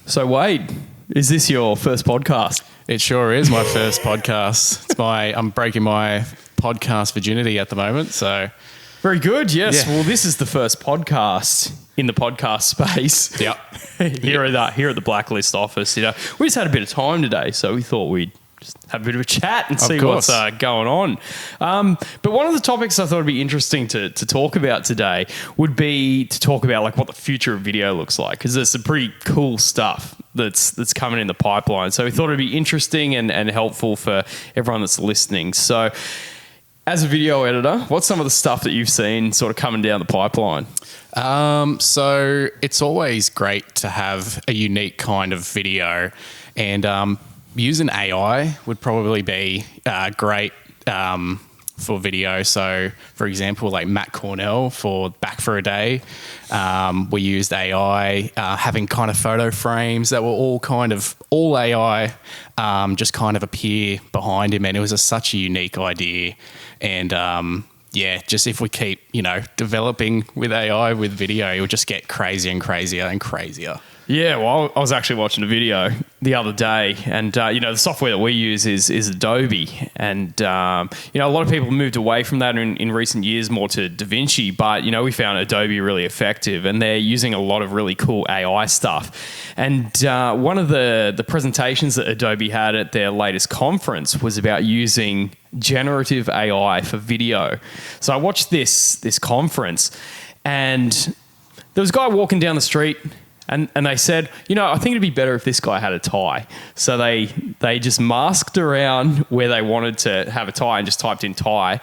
So Wade, is this your first podcast? It sure is my first podcast. I'm breaking my podcast virginity at the moment, so Very good. Yes. Yeah. Well, this is the first podcast in the podcast space. Yep. here at the Blacklist office. We just had a bit of time today, so we thought we'd just have a bit of a chat and see what's going on. But one of the topics I thought would be interesting to talk about today would be to talk about like what the future of video looks like, because there's some pretty cool stuff that's coming in the pipeline. So we thought it'd be interesting and helpful for everyone that's listening. So as a video editor, what's some of the stuff that you've seen sort of coming down the pipeline? So it's always great to have a unique kind of video, and using AI would probably be great for video. So, for example, like Matt Cornell for Back for a Day, we used AI, having kind of photo frames that were all AI, just kind of appear behind him, and it was such a unique idea. And just if we keep, developing with AI with video, it will just get crazier and crazier and crazier. Yeah, well, I was actually watching a video the other day, and the software that we use is Adobe, and a lot of people moved away from that in recent years more to DaVinci, but we found Adobe really effective, and they're using a lot of really cool AI stuff. And one of the presentations that Adobe had at their latest conference was about using generative AI for video. So I watched this conference, and there was a guy walking down the street. And they said, I think it'd be better if this guy had a tie. So they just masked around where they wanted to have a tie and just typed in tie,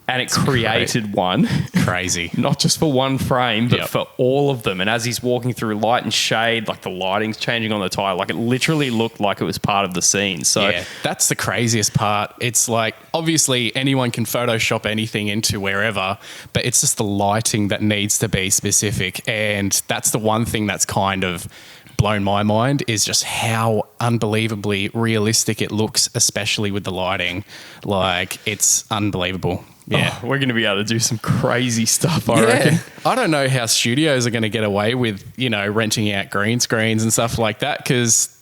and it created one. Crazy. Not just for one frame, but for all of them. And as he's walking through light and shade, like the lighting's changing on the tie, like it literally looked like it was part of the scene. So yeah, that's the craziest part. It's like, obviously anyone can Photoshop anything into wherever, but it's just the lighting that needs to be specific. And that's the one thing that's kind of blown my mind, is just how unbelievably realistic it looks, especially with the lighting. Like, it's unbelievable. Yeah. Oh, we're going to be able to do some crazy stuff, I reckon. I don't know how studios are going to get away with, renting out green screens and stuff like that, because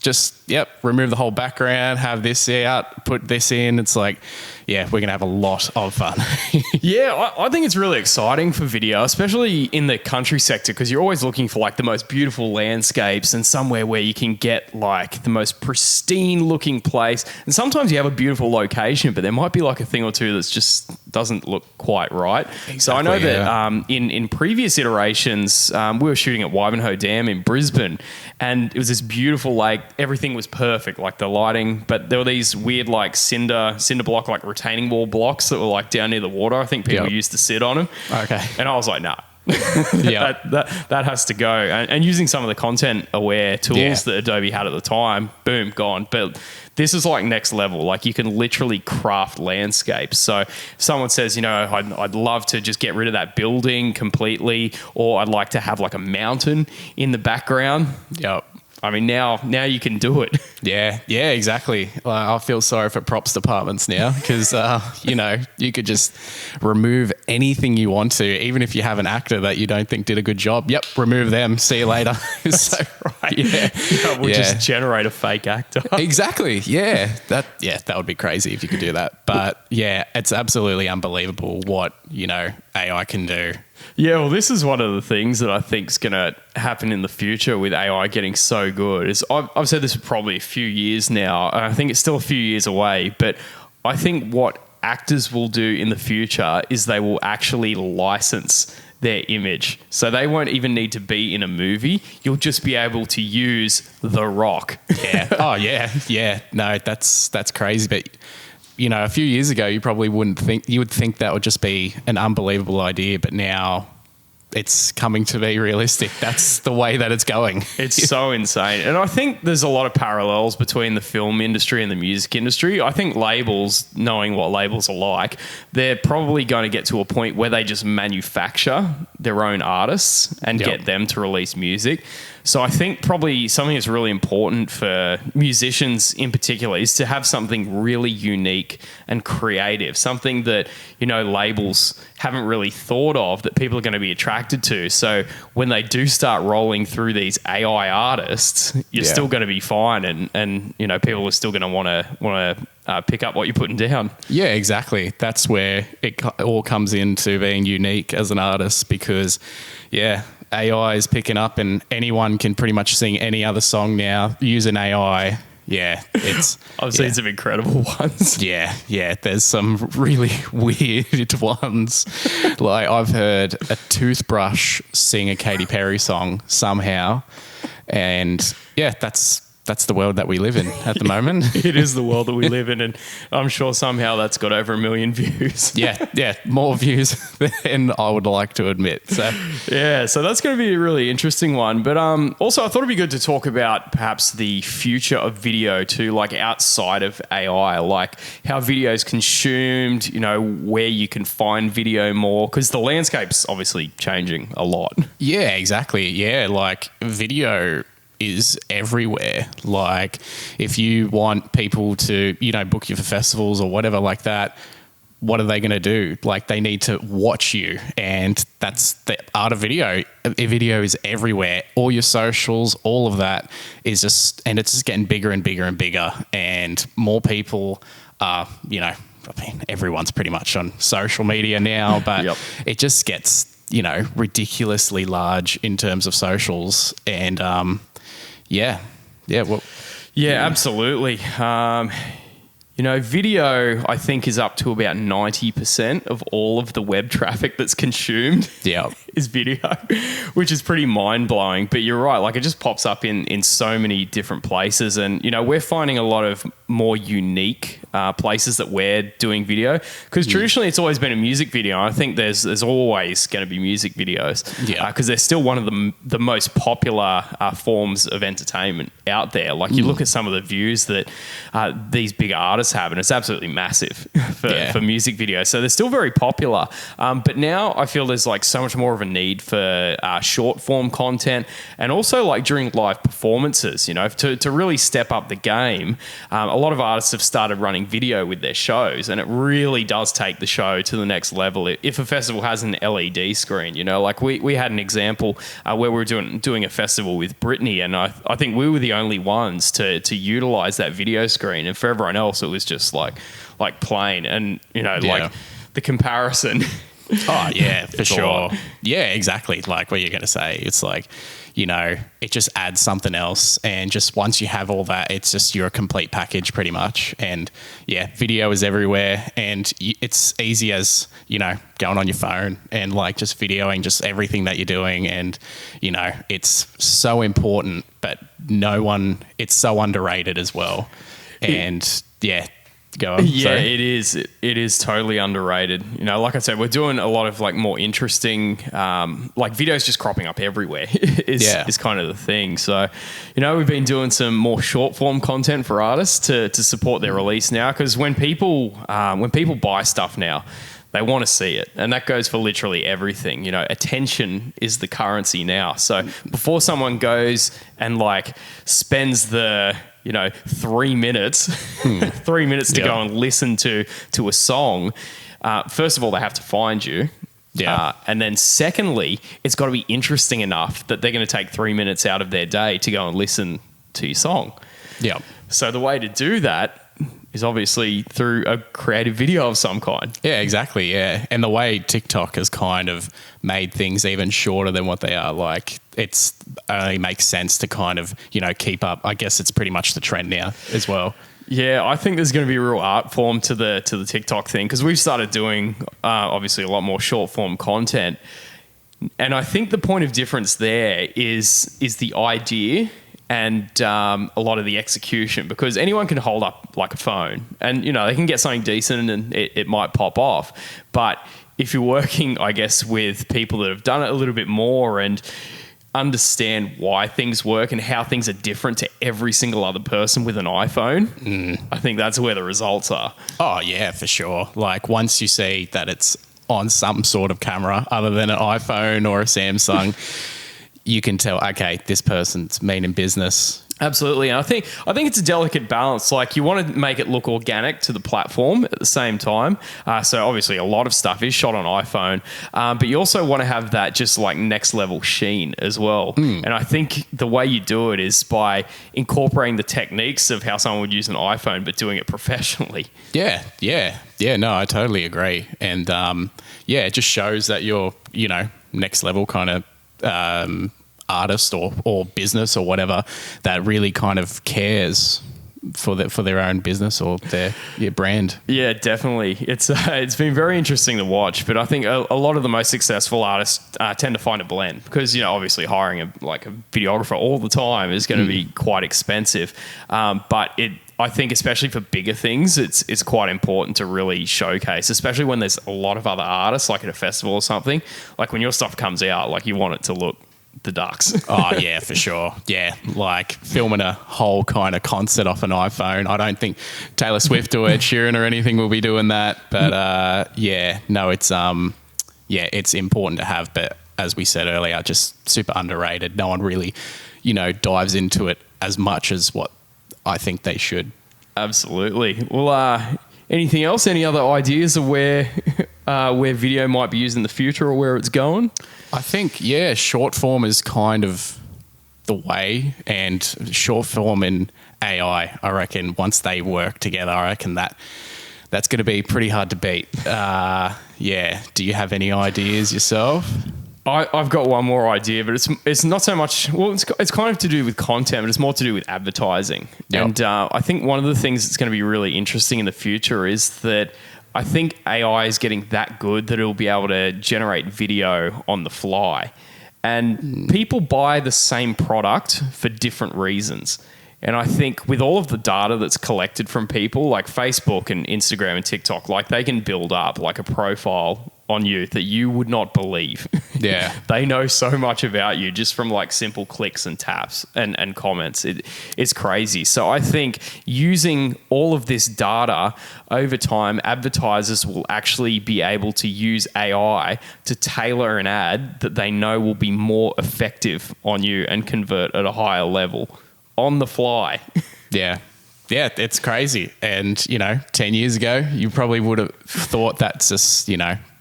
remove the whole background, have this out, put this in. It's like, we're going to have a lot of fun. Yeah, I think it's really exciting for video, especially in the country sector, because you're always looking for like the most beautiful landscapes and somewhere where you can get like the most pristine looking place. And sometimes you have a beautiful location, but there might be like a thing or two that's just doesn't look quite right. Exactly, so I know that in previous iterations, we were shooting at Wivenhoe Dam in Brisbane, and it was this beautiful lake. Everything was perfect, like the lighting, but there were these weird like cinder block, like retaining wall blocks that were like down near the water. I think people used to sit on them. Okay. And I was like, nah. that has to go. And using some of the content aware tools that Adobe had at the time, boom, gone. But this is like next level. Like you can literally craft landscapes. So if someone says, I'd love to just get rid of that building completely, or I'd like to have like a mountain in the background. Yep. I mean, now you can do it. Yeah, exactly. I feel sorry for props departments now, because, you could just remove anything you want to, even if you have an actor that you don't think did a good job. Yep, remove them. See you later. So, right. We'll just generate a fake actor. Exactly. Yeah. That would be crazy if you could do that. But yeah, it's absolutely unbelievable what, AI can do. Yeah, well, this is one of the things that I think is going to happen in the future with AI getting so good. Is I've said this for probably a few years now, and I think it's still a few years away, but I think what actors will do in the future is they will actually license their image. So they won't even need to be in a movie. You'll just be able to use The Rock. Yeah. Oh, yeah. Yeah. No, that's crazy. But a few years ago, you probably would think that would just be an unbelievable idea, but now it's coming to be realistic. That's the way that it's going. It's so insane. And I think there's a lot of parallels between the film industry and the music industry. I think labels, knowing what labels are like, they're probably going to get to a point where they just manufacture their own artists and get them to release music. So I think probably something that's really important for musicians in particular is to have something really unique and creative, something that, you know, labels haven't really thought of that people are going to be attracted to. So when they do start rolling through these AI artists, you're still going to be fine, and you know, people are still going to want to pick up what you're putting down. Yeah, exactly. That's where it all comes into being unique as an artist, because AI is picking up and anyone can pretty much sing any other song now using AI. Yeah, it's... I've seen some incredible ones. Yeah, there's some really weird ones. Like, I've heard a toothbrush sing a Katy Perry song somehow. And yeah, that's the world that we live in at the moment. It is the world that we live in, and I'm sure somehow that's got over 1 million views. Yeah, more views than I would like to admit. So so that's going to be a really interesting one. But also, I thought it'd be good to talk about perhaps the future of video too, like outside of AI, like how video is consumed, you know, where you can find video more, because the landscape's obviously changing a lot. Yeah, exactly. Yeah, like video is everywhere. Like, if you want people to, you know, book you for festivals or whatever like that, what are they going to do? Like, they need to watch you, and that's the art of video. Video is everywhere. All your socials, all of that is just, and it's just getting bigger and bigger and bigger, and more people are, you know, I mean, everyone's pretty much on social media now, but it just gets, you know, ridiculously large in terms of socials. And absolutely. You know, video, I think, is up to about 90% of all of the web traffic that's consumed. Is video, which is pretty mind-blowing. But you're right, like, it just pops up in so many different places. And, you know, we're finding a lot of more unique places that we're doing video, because traditionally it's always been a music video. I think there's always going to be music videos, because they're still one of the most popular forms of entertainment out there. Like, you look at some of the views that these big artists have, and it's absolutely massive for music videos. So they're still very popular, but now I feel there's like so much more of a need for short form content, and also like during live performances, you know, to really step up the game. A lot of artists have started running video with their shows, and it really does take the show to the next level. If a festival has an LED screen, you know, like we had an example where we were doing a festival with Britney, and I think we were the only ones to utilize that video screen, and for everyone else it was just like plain. And, you know, like the comparison. Oh yeah, for sure. Yeah, exactly. Like what you're going to say, it's like, you know, it just adds something else, and just once you have all that, it's just, you're a complete package pretty much. And yeah, video is everywhere, and it's easy as, you know, going on your phone and like just videoing just everything that you're doing. And, you know, it's so important, but it's so underrated as well. And go on. Sorry. It is totally underrated. You know, like I said, we're doing a lot of like more interesting, like videos just cropping up everywhere is kind of the thing. So, you know, we've been doing some more short form content for artists to support their release now, because when people buy stuff now, they want to see it. And that goes for literally everything. You know, attention is the currency now. So before someone goes and like spends the, you know, 3 minutes, 3 minutes to go and listen to a song, first of all, they have to find you. And then secondly, it's got to be interesting enough that they're going to take 3 minutes out of their day to go and listen to your song. So the way to do that is obviously through a creative video of some kind. Yeah, exactly. Yeah. And the way TikTok has kind of made things even shorter than what they are, like, it's only makes sense to kind of, you know, keep up. I guess it's pretty much the trend now as well. Yeah, I think there's going to be a real art form to the TikTok thing, because we've started doing obviously a lot more short form content. And I think the point of difference there is the idea and a lot of the execution, because anyone can hold up like a phone and, you know, they can get something decent and it might pop off. But if you're working, I guess, with people that have done it a little bit more and understand why things work and how things are different to every single other person with an iPhone, I think that's where the results are. Oh yeah, for sure. Like, once you see that it's on some sort of camera other than an iPhone or a Samsung, you can tell, okay, this person's meaning business. Absolutely. And I think it's a delicate balance. Like, you want to make it look organic to the platform at the same time. So obviously a lot of stuff is shot on iPhone, but you also want to have that just like next level sheen as well. And I think the way you do it is by incorporating the techniques of how someone would use an iPhone, but doing it professionally. Yeah. No, I totally agree. And it just shows that you're, next level kind of artist or business or whatever that really kind of cares for their own business or their brand. Yeah, definitely. It's been very interesting to watch, but I think a lot of the most successful artists tend to find a blend because, obviously hiring a videographer all the time is going to be quite expensive. But I think especially for bigger things, it's quite important to really showcase, especially when there's a lot of other artists, like at a festival or something. Like when your stuff comes out, like you want it to look the ducks. Oh yeah, for sure. Yeah, like filming a whole kind of concert off an iPhone. I don't think Taylor Swift or Ed Sheeran or anything will be doing that. But it's important to have. But as we said earlier, just super underrated. No one really, dives into it as much as what I think they should. Absolutely. Well, anything else? Any other ideas of where video might be used in the future or where it's going? I think, short form is kind of the way, and short form and AI, I reckon once they work together, I reckon that's going to be pretty hard to beat. Do you have any ideas yourself? I've got one more idea, but it's not so much. Well, it's kind of to do with content, but it's more to do with advertising. Yep. And I think one of the things that's going to be really interesting in the future is that I think AI is getting that good that it'll be able to generate video on the fly, and people buy the same product for different reasons. And I think with all of the data that's collected from people, like Facebook and Instagram and TikTok, like they can build up like a profile on you that you would not believe. Yeah. They know so much about you just from like simple clicks and taps and comments. It's crazy. So I think using all of this data over time, advertisers will actually be able to use AI to tailor an ad that they know will be more effective on you and convert at a higher level on the fly. Yeah. Yeah, it's crazy. And, 10 years ago, you probably would have thought that's just,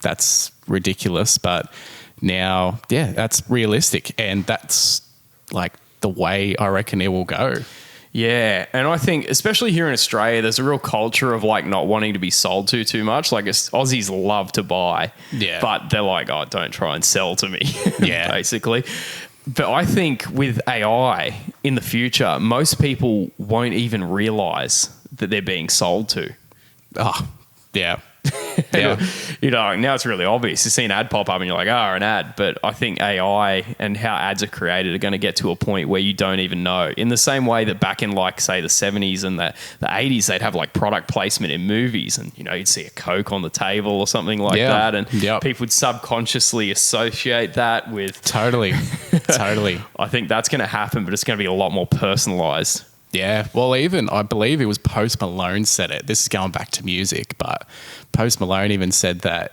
that's ridiculous. But now, that's realistic. And that's like the way I reckon it will go. Yeah. And I think, especially here in Australia, there's a real culture of like not wanting to be sold to too much. Like Aussies love to buy, but they're like, oh, don't try and sell to me, basically. But I think with AI in the future, most people won't even realize that they're being sold to. Oh, yeah. Now it's really obvious. You see an ad pop up and you're like, an ad. But I think AI and how ads are created are going to get to a point where you don't even know. In the same way that back in like, say, the 70s and the 80s, they'd have like product placement in movies and, you'd see a Coke on the table or something like that. And people would subconsciously associate that with... Totally. I think that's going to happen, but it's going to be a lot more personalized. Yeah, well, even I believe it was Post Malone said it. This is going back to music, but Post Malone even said that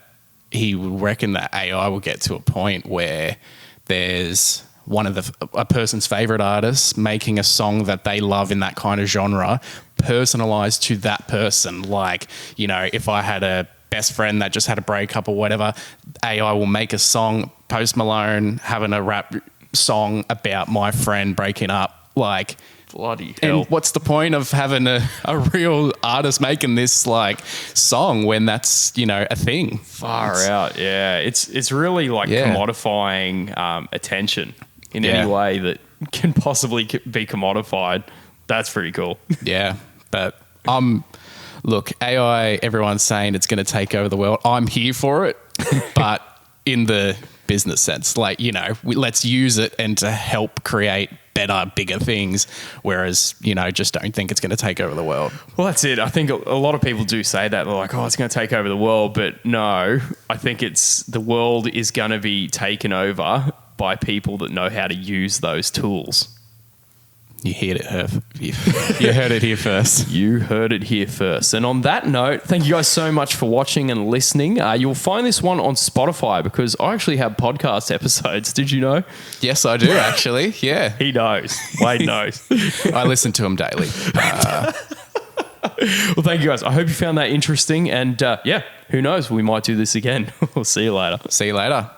he would reckon that AI will get to a point where there's a person's favorite artist making a song that they love in that kind of genre, personalized to that person. Like, if I had a best friend that just had a breakup or whatever, AI will make a song, Post Malone having a rap song about my friend breaking up, like... Bloody hell. And what's the point of having a real artist making this like song when that's, a thing? Far out. Yeah. It's really like commodifying attention in any way that can possibly be commodified. That's pretty cool. Yeah. But look, AI, everyone's saying it's going to take over the world. I'm here for it, but in the business sense, like, let's use it and to help create better, bigger things, whereas, just don't think it's going to take over the world. Well, that's it. I think a lot of people do say that. They're like, it's going to take over the world. But no, I think the world is going to be taken over by people that know how to use those tools. You heard it, you heard it here first. You heard it here first. And on that note, thank you guys so much for watching and listening. You'll find this one on Spotify because I actually have podcast episodes. Did you know? Yes, I do actually. Yeah. He knows. Wade knows. I listen to them daily. Well, thank you guys. I hope you found that interesting. And yeah, who knows? We might do this again. We'll see you later. See you later.